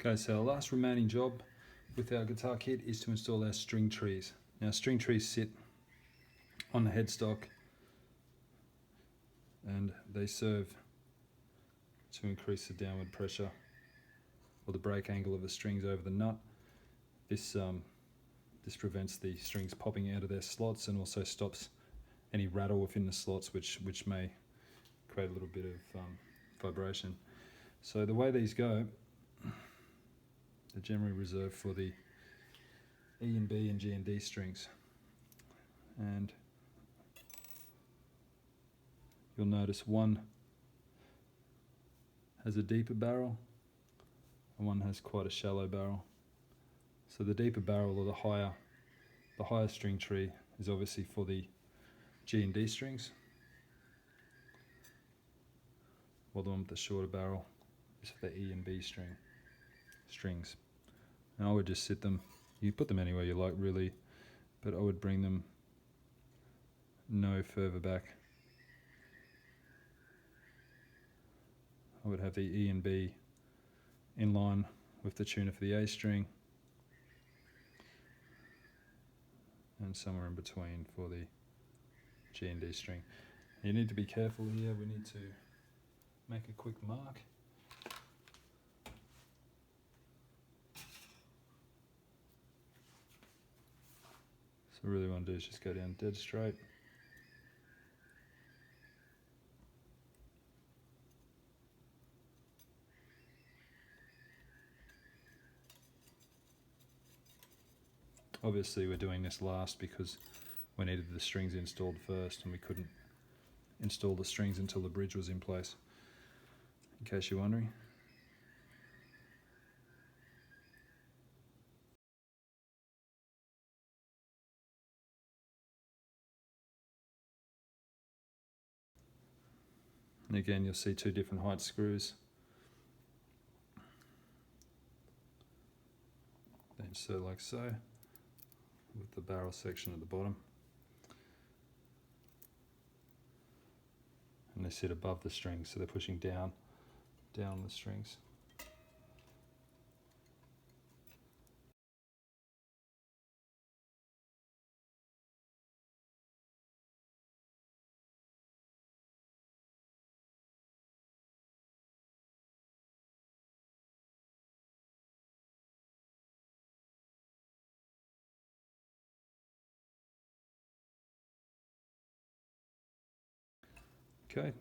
Okay, so our last remaining job with our guitar kit is to install our string trees. Now string trees sit on the headstock and they serve to increase the downward pressure or the break angle of the strings over the nut. This prevents the strings popping out of their slots and also stops any rattle within the slots which may create a little bit of vibration. So the way these go, they're generally reserved for the E and B and G and D strings, and you'll notice one has a deeper barrel and one has quite a shallow barrel. So the deeper barrel, or the higher string tree, is obviously for the G and D strings, while the one with the shorter barrel is for the E and B strings. And I would just sit them, you put them anywhere you like really, but I would bring them no further back. I would have the E and B in line with the tuner for the A string, and somewhere in between for the G and D string. You need to be careful here, we need to make a quick mark. So really what I want to do is just go down dead straight. Obviously we're doing this last because we needed the strings installed first and we couldn't install the strings until the bridge was in place, in case you're wondering. And again, you'll see two different height screws. They insert like so, with the barrel section at the bottom. And they sit above the strings, so they're pushing down the strings. Okay.